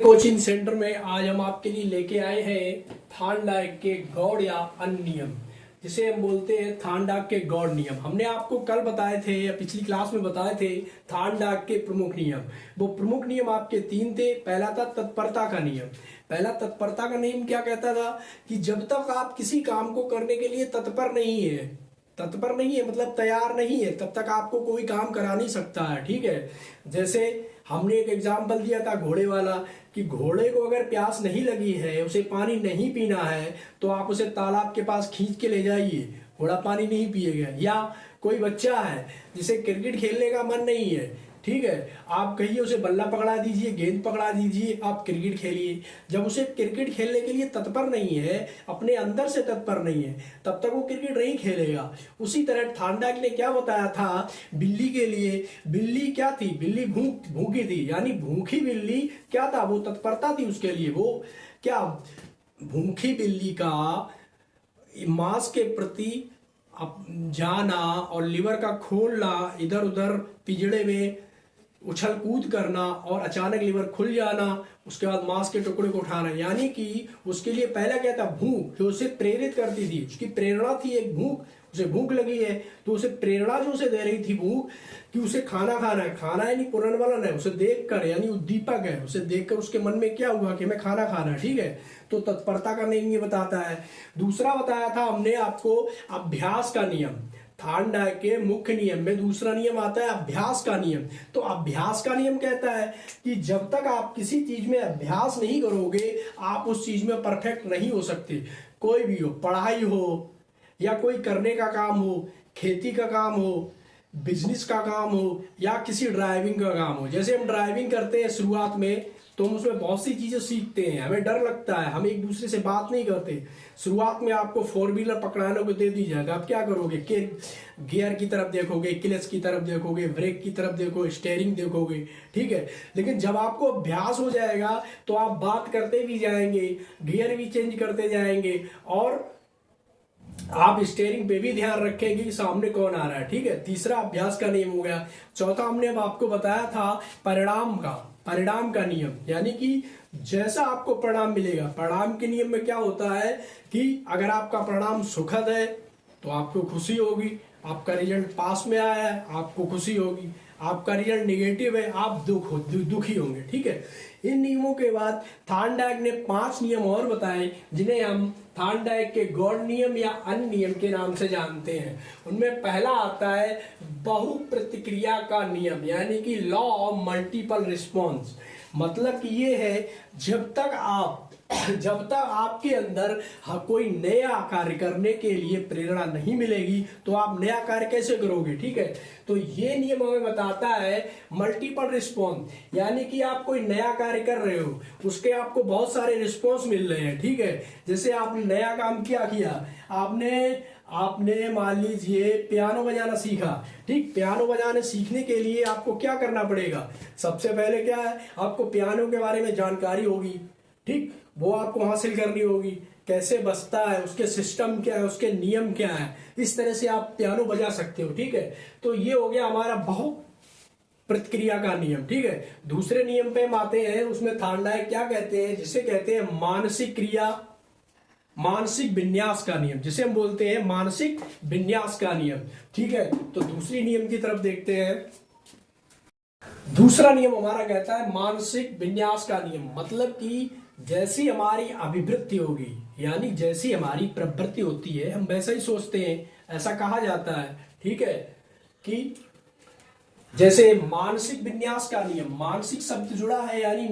Coaching centre में आज हम आपके लिए लेके आए हैं थार्नडाइक के गॉड या अन्य नियम, जिसे हम बोलते हैं थार्नडाइक के गॉड नियम। हमने आपको कल बताए थे या पिछली क्लास में बताए थे थार्नडाइक के प्रमुख नियम। वो प्रमुख नियम आपके तीन थे। पहला था तत्परता का नियम। पहला तत्परता का नियम क्या कहता था कि जब तक आप किसी काम को करने के लिए तत्पर नहीं है मतलब तैयार नहीं है, तब तक आपको कोई काम करा नहीं सकता है। ठीक है, जैसे हमने एक एग्जाम्पल दिया था घोड़े वाला कि घोड़े को अगर प्यास नहीं लगी है, उसे पानी नहीं पीना है, तो आप उसे तालाब के पास खींच के ले जाइए, घोड़ा पानी नहीं पिएगा। या कोई बच्चा है जिसे क्रिकेट खेलने का मन नहीं है, ठीक है, आप कहिए उसे बल्ला पकड़ा दीजिए, गेंद पकड़ा दीजिए, आप क्रिकेट खेलिए। जब उसे क्रिकेट खेलने के लिए तत्पर नहीं है, अपने अंदर से तत्पर नहीं है, तब तक वो क्रिकेट नहीं खेलेगा। उसी तरह थार्नडाइक ने क्या बताया था बिल्ली के लिए। बिल्ली क्या थी? बिल्ली भूखी थी, यानी भूखी बिल्ली क्या था? वो तत्परता थी उसके लिए। वो क्या, भूखी बिल्ली का मांस के प्रति जाना और लिवर का खोलना, इधर उधर पिंजड़े में उछल कूद करना और अचानक लिवर खुल जाना, उसके बाद मांस के टुकड़े को उठाना, यानी कि उसके लिए पहला क्या था? भूख, जो उसे प्रेरित करती थी, उसकी प्रेरणा थी एक भूख। उसे भूख लगी है तो उसे प्रेरणा जो उसे दे रही थी भूख कि उसे खाना खाना है। खाना यानी पुनर्वलन है, उसे देखकर, यानी उद्दीपक है, उसे देखकर उसके मन में क्या हुआ कि मैं खाना खाना है। ठीक है, तो तत्परता का नियम ये बताता है। दूसरा बताया था हमने आपको अभ्यास का नियम। थार्नडाइक के मुख्य नियम में दूसरा नियम आता है अभ्यास का नियम। तो अभ्यास का नियम कहता है कि जब तक आप किसी चीज में अभ्यास नहीं करोगे, आप उस चीज में परफेक्ट नहीं हो सकते। कोई भी हो, पढ़ाई हो या कोई करने का काम हो, खेती का काम हो, बिजनेस का काम हो या किसी ड्राइविंग का काम हो। जैसे हम ड्राइविंग करते हैं शुरुआत में, तो हम उसमें बहुत सी चीजें सीखते हैं, हमें डर लगता है, हम एक दूसरे से बात नहीं करते। शुरुआत में आपको फोर व्हीलर पकड़ाने को दे दी जाएगा, आप क्या करोगे? गियर की तरफ देखोगे, क्लच की तरफ देखोगे, ब्रेक की तरफ देखोगे, स्टीयरिंग देखोगे। ठीक है, लेकिन जब आपको अभ्यास हो जाएगा तो आप बात करते भी जाएंगे, गियर भी चेंज करते जाएंगे और आप स्टीयरिंग पे भी ध्यान रखेंगे कि सामने कौन आ रहा है। ठीक है, तीसरा अभ्यास का नियम हो गया। चौथा हमने अब आपको बताया था परिणाम का नियम, यानी कि जैसा आपको परिणाम मिलेगा। परिणाम के नियम में क्या होता है कि अगर आपका परिणाम सुखद है तो आपको खुशी होगी, आपका रिजल्ट पास में आया है आपको खुशी होगी, आपका रिजल्ट निगेटिव है आप दुखी होंगे। ठीक है, इन नियमों के बाद थार्नडाइक ने 5 नियम और बताए, जिन्हें हम थार्नडाइक के गॉड नियम या अन्य नियम के नाम से जानते हैं। उनमें पहला आता है बहु प्रतिक्रिया का नियम, यानी कि लॉ ऑफ मल्टीपल रिस्पॉन्स। मतलब कि ये है जब तक आपके अंदर कोई नया कार्य करने के लिए प्रेरणा नहीं मिलेगी तो आप नया कार्य कैसे करोगे। ठीक है, तो ये नियम हमें बताता है मल्टीपल रिस्पॉन्स, यानी कि आप कोई नया कार्य कर रहे हो, उसके आपको बहुत सारे रिस्पॉन्स मिल रहे हैं। ठीक है, जैसे आपने नया काम किया, आपने मान लीजिए पियानो बजाना सीखा। ठीक, पियानो बजाने सीखने के लिए आपको क्या करना पड़ेगा? सबसे पहले क्या है, आपको पियानो के बारे में जानकारी होगी। ठीक, वो आपको हासिल करनी होगी, कैसे बजता है, उसके सिस्टम क्या है, उसके नियम क्या है, इस तरह से आप पियानो बजा सकते हो। ठीक है, तो ये हो गया हमारा बहु प्रतिक्रिया का नियम। ठीक है, दूसरे नियम पे हम आते हैं। उसमें थार्नडाइक क्या कहते हैं, जिसे कहते हैं मानसिक विन्यास का नियम, जिसे हम बोलते हैं मानसिक विन्यास का नियम। ठीक है, तो दूसरी नियम की तरफ देखते हैं। दूसरा नियम हमारा कहता है मानसिक विन्यास का नियम, मतलब कि जैसी हमारी अभिवृत्ति होगी, यानी जैसी हमारी प्रवृत्ति होती है हम वैसा ही सोचते हैं, ऐसा कहा जाता है। ठीक है, कि जैसे मानसिक विन्यास का नियम, मानसिक शब्द जुड़ा है यानी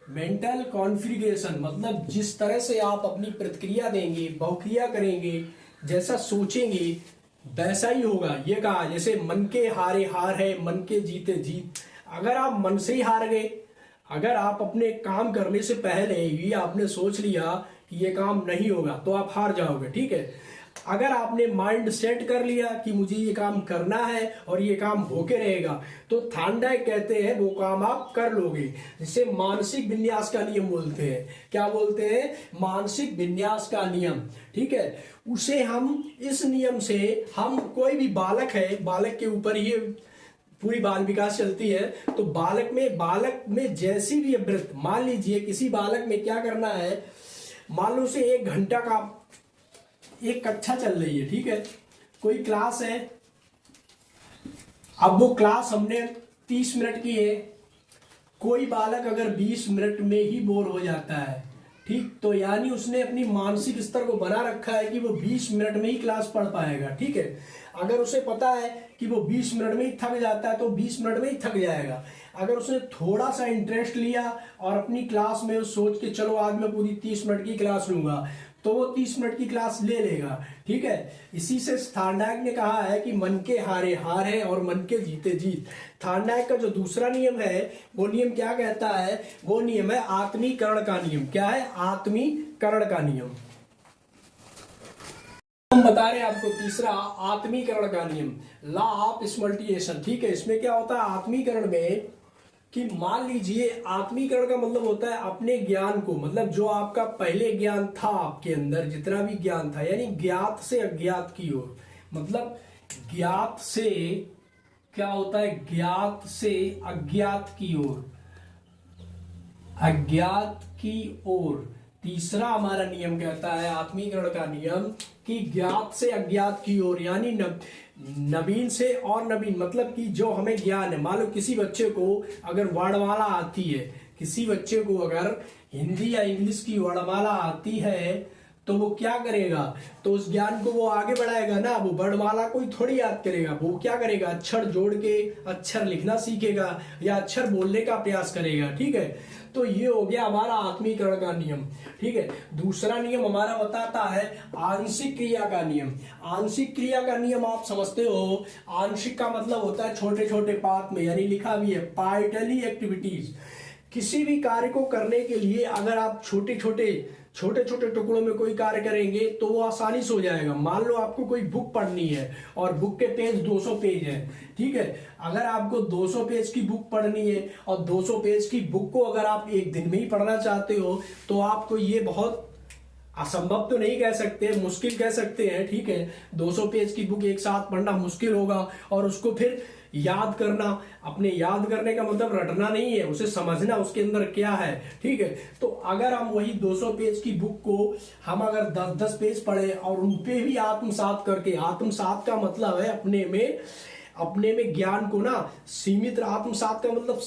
मेंटल कॉन्फ़िगरेशन, मतलब जिस तरह से आप अपनी प्रतिक्रिया देंगे, बहुक्रिया करेंगे, जैसा सोचेंगे वैसा ही होगा। ये कहा जैसे मन के हारे हार है, मन के जीते जीत। अगर आप मन से ही हार गए, अगर आप अपने काम करने से पहले ही आपने सोच लिया कि ये काम नहीं होगा, तो आप हार जाओगे। ठीक है, अगर आपने माइंड सेट कर लिया कि मुझे ये काम करना है और ये काम होके रहेगा, तो थार्नडाइक कहते हैं वो काम आप कर लोगे, जिसे मानसिक विन्यास का नियम बोलते हैं। क्या बोलते हैं? मानसिक विन्यास का नियम। ठीक है, उसे हम इस नियम से, हम कोई भी बालक है, बालक के ऊपर ये पूरी बाल विकास चलती है। तो बालक में जैसी भी वृत्त, मान लीजिए किसी बालक में क्या करना है, मान लो उसे 1 घंटा का एक कक्षा चल रही है, ठीक है, कोई क्लास है। अब वो क्लास हमने 30 मिनट की है। कोई बालक अगर 20 मिनट में ही बोर हो जाता है, ठीक, तो यानी उसने अपनी मानसिक स्तर को बना रखा है कि वो 20 मिनट में ही क्लास पढ़ पाएगा, ठीक है। अगर उसे पता है कि वो 20 मिनट में ही थक जाता है तो 20 मिनट में ही थक जाएगा। अगर उसने थोड़ा सा इंटरेस्ट लिया और अपनी क्लास में सोच के चलो आज मैं पूरी 30 मिनट की क्लास लूंगा, तो वो 30 मिनट की क्लास ले लेगा, ठीक है। इसी से थार्नडाइक ने कहा है कि मन के हारे हार है और मन के जीते जीत। थार्नडाइक का जो दूसरा नियम है वो नियम क्या कहता है, वो नियम है आत्मीकरण का नियम। क्या है? आत्मीकरण का नियम। हम बता रहे हैं आपको तीसरा आत्मीकरण का नियम, लॉ ऑफ स्मल्टिएशन, ठीक है। इसमें क्या होता है आत्मीकरण में कि मान लीजिए आत्मीकरण का मतलब होता है अपने ज्ञान को, मतलब जो आपका पहले ज्ञान था आपके अंदर जितना भी ज्ञान था, यानी ज्ञात से अज्ञात की ओर, मतलब ज्ञात से क्या होता है, ज्ञात से अज्ञात की ओर, अज्ञात की ओर। तीसरा हमारा नियम कहता है आत्मीकरण का नियम कि ज्ञात से अज्ञात की ओर, यानी नवीन से और नवीन, मतलब कि जो हमें ज्ञान है। मान लो किसी बच्चे को अगर वर्णमाला आती है, किसी बच्चे को अगर हिंदी या इंग्लिश की वर्णमाला आती है तो वो क्या करेगा, तो उस ज्ञान को वो आगे बढ़ाएगा ना। वो वर्णमाला कोई थोड़ी याद करेगा, वो क्या करेगा, अक्षर जोड़ के अक्षर लिखना सीखेगा या अक्षर बोलने का प्रयास करेगा, ठीक है। तो ये हो गया हमारा आत्मीकरण का नियम, ठीक है। दूसरा नियम हमारा बताता है आंशिक क्रिया का नियम। आंशिक क्रिया का नियम आप समझते हो, आंशिक का मतलब होता है छोटे छोटे पार्ट में, यानी लिखा भी है पार्टली एक्टिविटीज। किसी भी कार्य को करने के लिए अगर आप छोटे छोटे टुकड़ों में कोई कार्य करेंगे तो वो आसानी से हो जाएगा। मान लो आपको कोई बुक पढ़नी है और बुक के पेज 200 पेज है, ठीक है। अगर आपको 200 पेज की बुक पढ़नी है और 200 पेज की बुक को अगर आप एक दिन में ही पढ़ना चाहते हो तो आपको ये बहुत असंभव तो नहीं कह सकते, मुश्किल कह सकते हैं, ठीक है। 200 पेज की बुक एक साथ पढ़ना मुश्किल होगा और उसको फिर याद करना, अपने याद करने का मतलब रटना नहीं है, उसे समझना उसके अंदर क्या है, ठीक है। तो अगर हम वही 200 पेज की बुक को हम अगर 10-10 पेज पढ़े और उन पे भी आत्मसात करके, आत्मसात का मतलब है अपने में ज्ञान को ना सीमित, आत्मसात का मतलब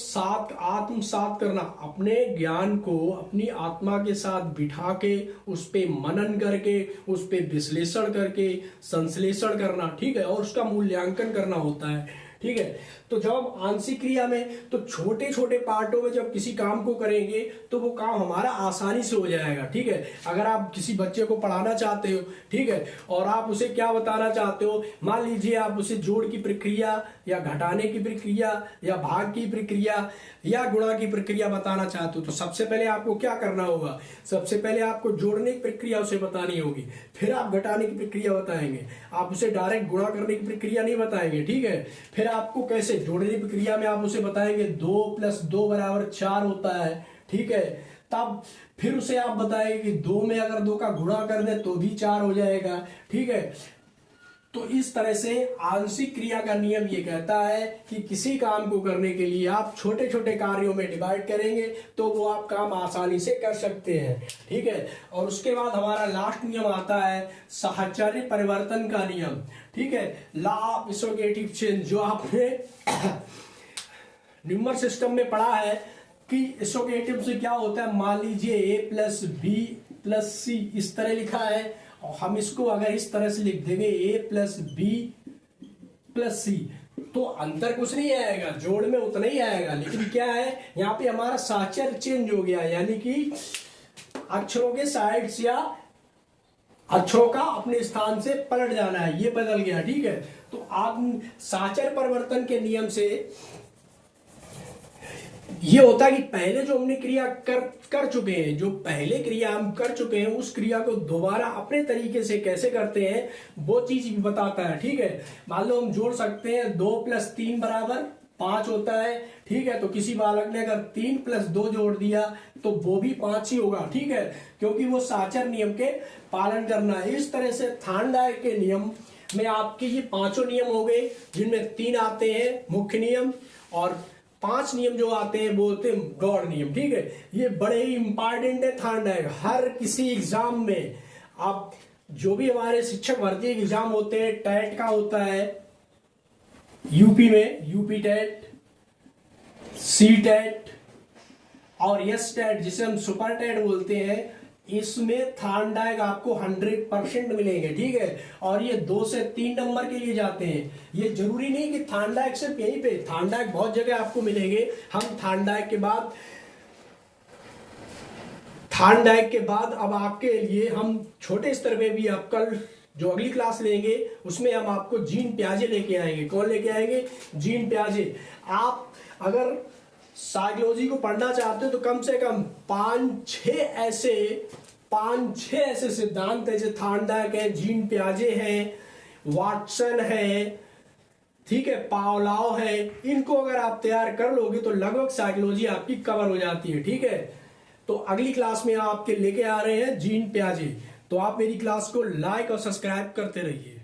आत्मसात करना, अपने ज्ञान को अपनी आत्मा के साथ बिठा के उस पे मनन करके, उस पे विश्लेषण करके संश्लेषण करना, ठीक है, और उसका मूल्यांकन करना होता है, ठीक है। तो जब हम आंशिक क्रिया में तो छोटे छोटे पार्टों में जब किसी काम को करेंगे तो वो काम हमारा आसानी से हो जाएगा, ठीक है। अगर आप किसी बच्चे को पढ़ाना चाहते हो, ठीक है, और आप उसे क्या बताना चाहते हो, मान लीजिए आप उसे जोड़ की प्रक्रिया या घटाने की प्रक्रिया या भाग की प्रक्रिया या गुणा की प्रक्रिया बताना चाहते हो, तो सबसे पहले आपको क्या करना होगा, सबसे पहले आपको जोड़ने की प्रक्रिया उसे बतानी होगी, फिर आप घटाने की प्रक्रिया बताएंगे, आप उसे डायरेक्ट गुणा करने की प्रक्रिया नहीं बताएंगे, ठीक है। फिर आपको कैसे जोड़ने की प्रक्रिया में आप उसे बताएंगे 2 + 2 = 4 होता है, ठीक है। तब फिर उसे आप बताएंगे कि 2 में अगर 2 का गुणा कर दे तो भी 4 हो जाएगा, ठीक है। तो इस तरह से आंशिक क्रिया का नियम ये कहता है कि किसी काम को करने के लिए आप छोटे छोटे कार्यों में डिवाइड करेंगे तो वो आप काम आसानी से कर सकते हैं, ठीक है। और उसके बाद हमारा लास्ट नियम आता है साहचर्य परिवर्तन का नियम, ठीक है, लॉ ऑफ एसोसिएटिव चेंज, जो आपने न्यूमर सिस्टम में पढ़ा है कि एसोसिएटिव से क्या होता है। मान लीजिए a + b + c इस तरह लिखा है और हम इसको अगर इस तरह से लिख देंगे a + b + c तो अंतर कुछ नहीं आएगा, जोड़ में उतना ही आएगा, लेकिन क्या है यहाँ पे हमारा साहचर्य चेंज हो गया, यानी कि अक्षरों के साइड्स या अक्षरों का अपने स्थान से पलट जाना है, ये बदल गया, ठीक है। तो आप साहचर्य परिवर्तन के नियम से ये होता है कि पहले जो हमने क्रिया कर चुके हैं, जो पहले क्रिया हम कर चुके हैं उस क्रिया को दोबारा अपने तरीके से कैसे करते हैं वो चीज भी बताता है, ठीक है। मान लो हम जोड़ सकते हैं 2 + 3 = 5 होता है, ठीक है। तो किसी बालक ने अगर 3 + 2 जोड़ दिया तो वो भी 5 ही होगा, ठीक है, क्योंकि वो साहचर्य नियम के पालन करना है। इस तरह से थार्नडाइक के नियम में आपके ये पांचों नियम हो गए, जिनमें 3 आते हैं मुख्य नियम और 5 नियम जो आते हैं बोलते हैं गौड़ नियम। ठीक है, ये बड़े ही इंपॉर्टेंट है थार्नडाइक। हर किसी एग्जाम में आप जो भी हमारे शिक्षक भर्ती एग्जाम होते हैं, टेट का होता है यूपी में, यूपी टेट, सी टेट और एस टेट जिसे हम सुपर टेट बोलते हैं, इसमें थार्नडाइक आपको 100% मिलेंगे। ठीक है, और ये 2 से 3 नंबर के लिए जाते हैं। ये जरूरी नहीं कि थार्नडाइक सिर्फ यहीं पे, थार्नडाइक बहुत जगह आपको मिलेंगे। हम थार्नडाइक के बाद अब आपके लिए हम छोटे स्तर पे भी, अब कल जो अगली क्लास लेंगे उसमें हम आपको जीन पियाजे लेके आएंगे। कौन लेके आएंगे? जीन पियाजे। आप अगर साइकोलॉजी को पढ़ना चाहते हो तो कम से कम 5-6 ऐसे सिद्धांत है, जैसे थार्नडाइक है, जीन पियाजे हैं, वाटसन है, ठीक है, पावलाव है। इनको अगर आप तैयार कर लोगे तो लगभग साइकोलॉजी आपकी कवर हो जाती है। ठीक है, तो अगली क्लास में आपके लेके आ रहे हैं जीन पियाजे। तो आप मेरी क्लास को लाइक और सब्सक्राइब करते रहिए।